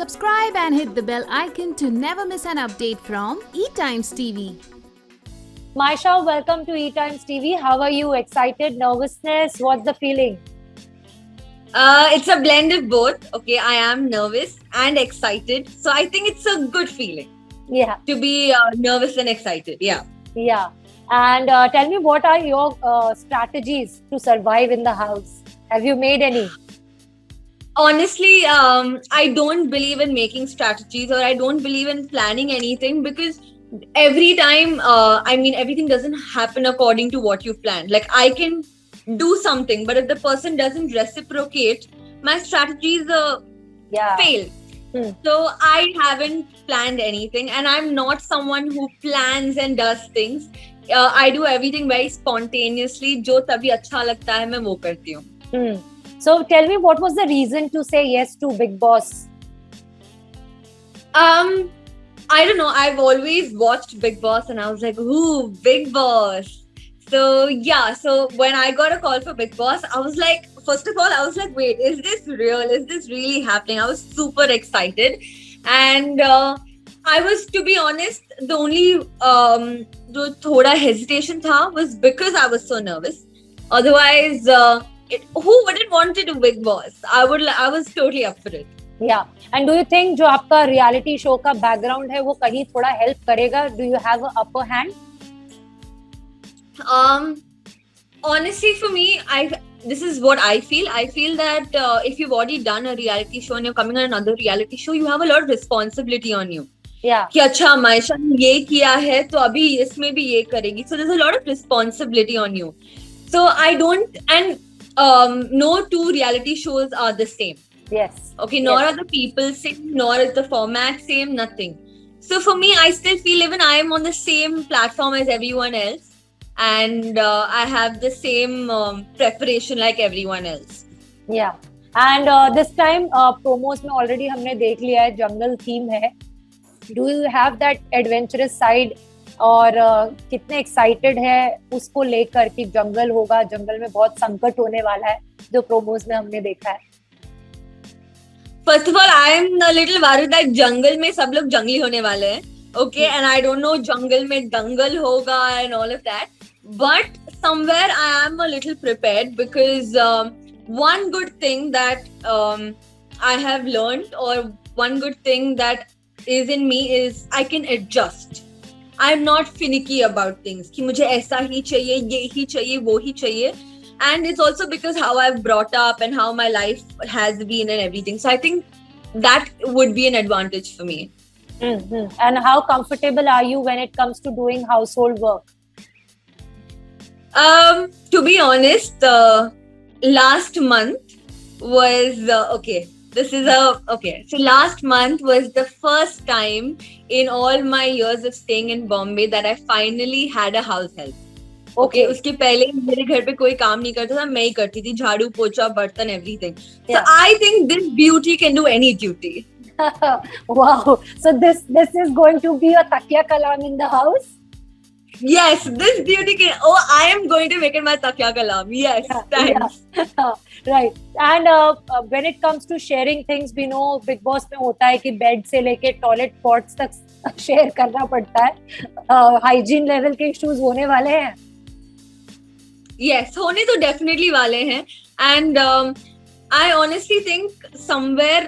Subscribe and hit the bell icon to never miss an update from eTimes TV. Maisha, welcome to eTimes TV. How are you? Excited? Nervousness? What's the feeling? It's a blend of both. Okay, I am nervous and excited. So I think it's a good feeling. Yeah. To be nervous and excited. Yeah. Yeah. And tell me, what are your strategies to survive in the house? Have you made any? Honestly, I don't believe in making strategies, or I don't believe in planning anything, because every time, everything doesn't happen according to what you've planned. Like, I can do something, but if the person doesn't reciprocate, my strategies fail. So I haven't planned anything, and I'm not someone who plans and does things. I do everything very spontaneously. जो तभी अच्छा लगता है मैं वो करती हूँ. So tell me, what was the reason to say yes to Bigg Boss? I don't know. I've always watched Bigg Boss and I was like, ooh, Bigg Boss. So yeah, so when I got a call for Bigg Boss, I was like, first of all, I was like, wait, is this real? Is this really happening? I was super excited. And I was, to be honest, the only जो थोड़ा hesitation था was because I was so nervous. Otherwise, who wouldn't want to do Bigg Boss? I was totally up for it. Yeah. And do you think जो आपका reality show का background है वो कहीं थोड़ा help करेगा? Do you have an upper hand? Honestly, for me, this is what I feel. I feel that if you've already done a reality show and you're coming on another reality show, you have a lot of responsibility on you. Yeah. कि अच्छा मायशा ने ये किया है तो अभी इसमें भी ये करेगी. So there's a lot of responsibility on you. So I don't, and no two reality shows are the same. Yes. Okay, nor are the people same, nor is the format same, nothing. So for me, I still feel even I am on the same platform as everyone else, and I have the same preparation like everyone else. Yeah. And this time promos में already हमने देख लिया है jungle theme है. Do you have that adventurous side? और कितने excited है उसको लेकर कि जंगल होगा, जंगल में बहुत संकट होने वाला है जो प्रोमोस में हमने देखा है. First of all, I am a little worried that जंगल में सब लोग जंगली होने वाले हैं. Okay, and I don't know जंगल में दंगल होगा and all of that. But somewhere I am a little prepared, because one good thing that I have learned, or one good thing that is in me, is I can adjust. I'm not finicky about things कि मुझे ऐसा ही चाहिए, ये ही चाहिए, वो ही चाहिए. And it's also because how I've brought up and how my life has been and everything. So I think that would be an advantage for me. Mm-hmm. And how comfortable are you when it comes to doing household work? To be honest, last month was okay. So last month was the first time in all my years of staying in Bombay that I finally had a house help. Okay, उसके पहले मेरे घर पे कोई काम नहीं करता था, मैं ही करती थी, झाड़ू पोछा बर्तन everything. So I think this beauty can do any duty. Wow. So this is going to be a takya kalam in the house? Yes, this beauty can. Oh, I am going to make it my takya kalam. Yes, thanks. Yeah. Right. And when it comes to sharing things, we know Bigg Boss में होता है कि bed से लेके toilet pots तक share करना पड़ता है. हाइजीन लेवल के इश्यूज होने वाले हैं. Yes, होने तो definitely वाले हैं. And I honestly think somewhere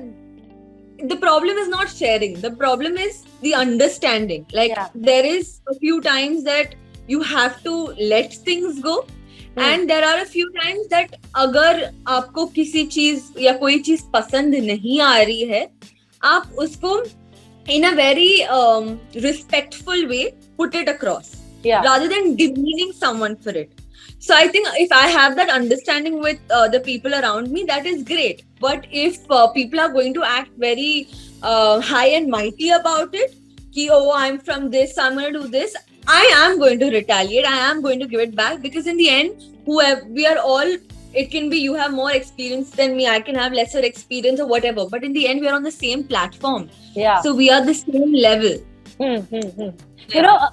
the problem is not sharing. The problem is the understanding. Like there is a few times that you have to let things go. And there are a few times that अगर आपको किसी चीज या कोई चीज पसंद नहीं आ रही है, आप उसको in a very respectful way put it across, rather than demeaning someone for it. So I think if I have that understanding with the people around me, that is great. But if people are going to act very high and mighty about it, ki oh, I'm from this, I'm going to do this, I am going to retaliate. I am going to give it back, because in the end, we are all, it can be you have more experience than me, I can have lesser experience or whatever. But in the end, we are on the same platform. Yeah. So we are the same level. You know,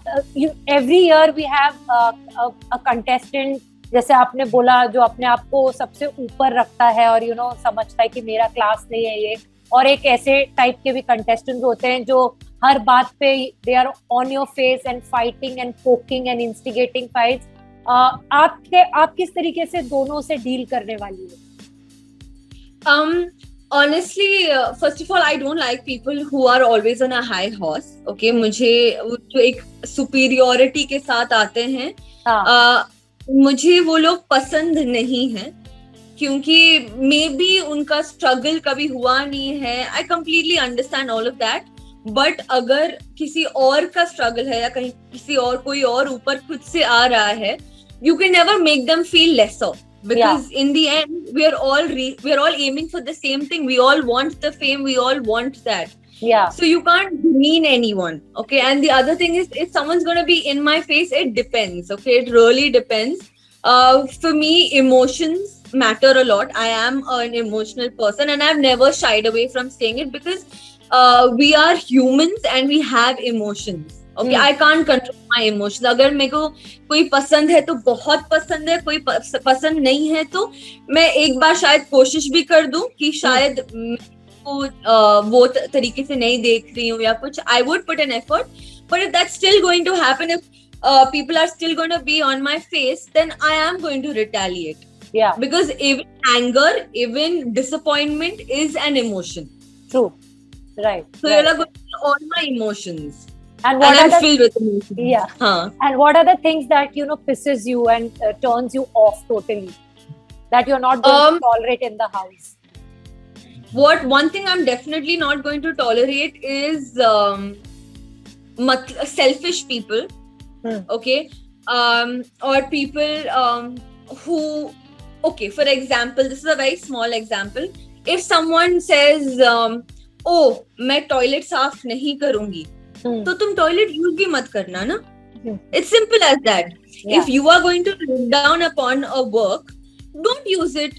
every year we have a contestant, जैसे आपने बोला, जो अपने आप को सबसे ऊपर रखता है और समझता है कि मेरा क्लास नहीं है ये, और एक ऐसे टाइप के भी कंटेस्टेंट्स होते हैं जो हर बात पे they are on your face and fighting and poking and instigating fights. आप किस तरीके से दोनों से डील करने वाली है? Honestly, first of all, I don't like people who are always on a high horse. Okay, मुझे जो एक superiority के साथ आते हैं, मुझे वो लोग पसंद नहीं है, क्योंकि मे बी उनका स्ट्रगल कभी हुआ नहीं है. I completely understand all of that. But अगर किसी और का स्ट्रगल है या कहीं किसी और कोई और ऊपर खुद से आ रहा है, you can never make them feel lesser. Because in the end, we are all aiming for the same thing. We all want the fame. We all want that. Yeah. So you can't demean anyone. Okay. And the other thing is, if someone's going to be in my face, it depends. Okay. It really depends. For me, emotions matter a lot. I am an emotional person and I've never shied away from saying it because we are humans and we have emotions. Okay, I can't control my emotions. अगर मेरे को कोई पसंद है तो बहुत पसंद है, कोई पसंद नहीं है तो मैं एक बार शायद कोशिश भी कर दूं कि शायद वो तरीके से नहीं देख रही हूँ या कुछ. I would put an effort, but if that's still going to happen, if people are still going to be on my face, then I am going to retaliate. Yeah. Because even anger, even disappointment is an emotion. True. Right. So you're like all my emotions. And I'm filled with emotions. Yeah. And what are the things that pisses you and turns you off totally, that you're not going to tolerate in the house? One thing I'm definitely not going to tolerate is selfish people. Okay, or people who, okay, for example, this is a very small example. If someone says, "Oh, मैं toilet साफ नहीं करूंगी," तो तुम toilet use भी मत करना ना. It's simple as that. Yeah. If you are going to look down upon a work, don't use it.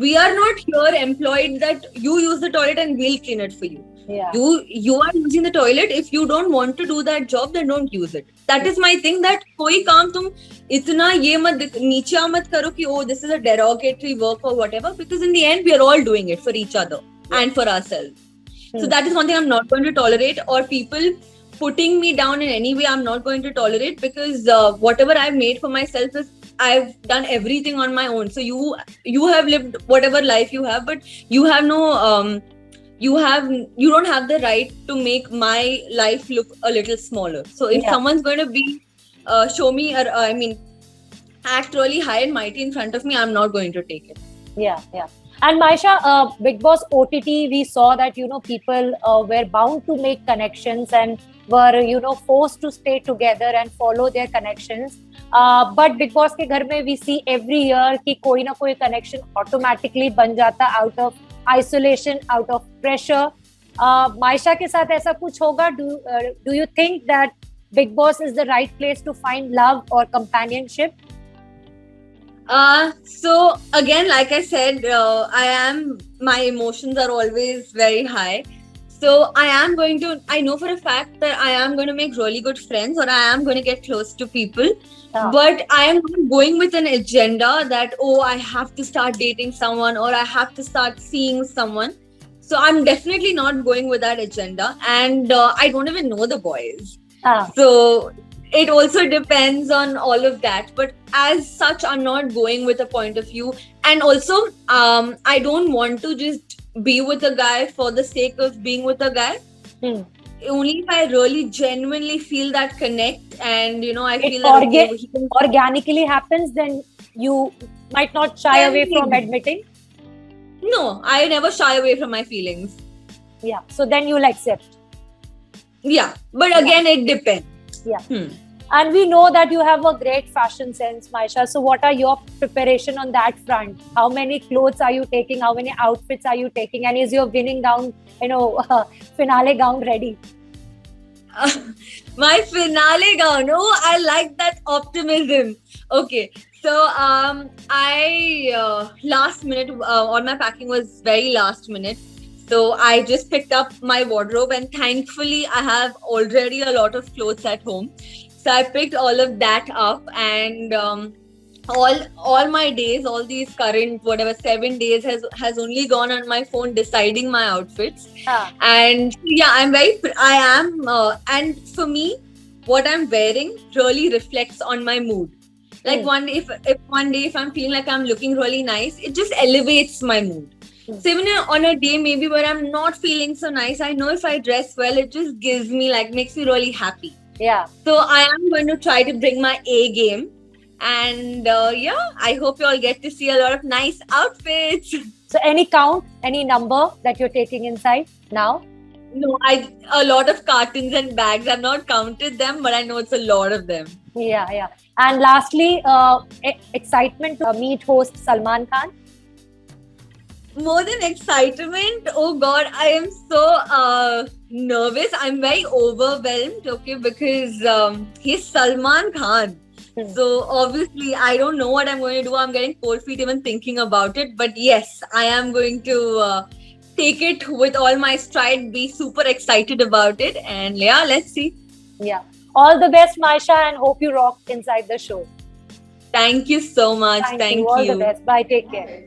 We are not here employed that you use the toilet and we'll clean it for you. Yeah. You are using the toilet. If you don't want to do that job, then don't use it. That is my thing. That कोई काम तुम इतना ये मत नीचा मत करो कि oh, this is a derogatory work or whatever. Because in the end, we are all doing it for each other and for ourselves. So that is one thing I'm not going to tolerate. Or people putting me down in any way, I'm not going to tolerate, because whatever I've made for myself is I've done everything on my own. So you have lived whatever life you have, but you have no you don't have the right to make my life look a little smaller. So if someone's going to be show me or act really high and mighty in front of me, I'm not going to take it. Yeah. And Maisha, Bigg Boss OTT, we saw that people were bound to make connections and were forced to stay together and follow their connections. But Bigg Boss के घर में we see every year कि कोई ना कोई connection automatically बन जाता out of isolation, out of pressure. Maisha के साथ ऐसा कुछ होगा? Do you think that Bigg Boss is the right place to find love or companionship? So again, like I said, my emotions are always very high. So I know for a fact that I am going to make really good friends, or I am going to get close to people. But I am not going with an agenda that, oh, I have to start dating someone or I have to start seeing someone. So I'm definitely not going with that agenda. And I don't even know the boys. So it also depends on all of that. But as such, I'm not going with a point of view. And also, I don't want to just be with a guy for the sake of being with a guy. Only if I really genuinely feel that connect and, I feel that organically happens, then you might not shy away from admitting. No, I never shy away from my feelings. Yeah. So then you'll accept. Yeah. But again, it depends. Yeah. And we know that you have a great fashion sense, Maisha. So what are your preparation on that front? How many clothes are you taking? How many outfits are you taking? And is your winning gown, finale gown ready? My finale gown. Oh, I like that optimism. Okay. So I last minute, all my packing was very last minute. So I just picked up my wardrobe, and thankfully I have already a lot of clothes at home. So I picked all of that up, and all my days, all these current whatever 7 days has only gone on my phone deciding my outfits. And yeah, I am and for me, what I'm wearing really reflects on my mood. Like if one day if I'm feeling like I'm looking really nice, it just elevates my mood. So even on a day maybe where I'm not feeling so nice, I know if I dress well, it just gives me makes me really happy. Yeah. So I am going to try to bring my A game. And I hope you all get to see a lot of nice outfits. So any count, any number that you're taking inside now? No, a lot of cartons and bags. I've not counted them, but I know it's a lot of them. Yeah. And lastly, excitement to meet host Salman Khan. More than excitement, oh God, I am so nervous. I'm very overwhelmed, okay, because he's Salman Khan. So obviously, I don't know what I'm going to do. I'm getting cold feet even thinking about it. But yes, I am going to take it with all my stride, be super excited about it. And yeah, let's see. Yeah. All the best, Maisha, and hope you rock inside the show. Thank you so much. Thank you. All you. the best. Bye. Take care.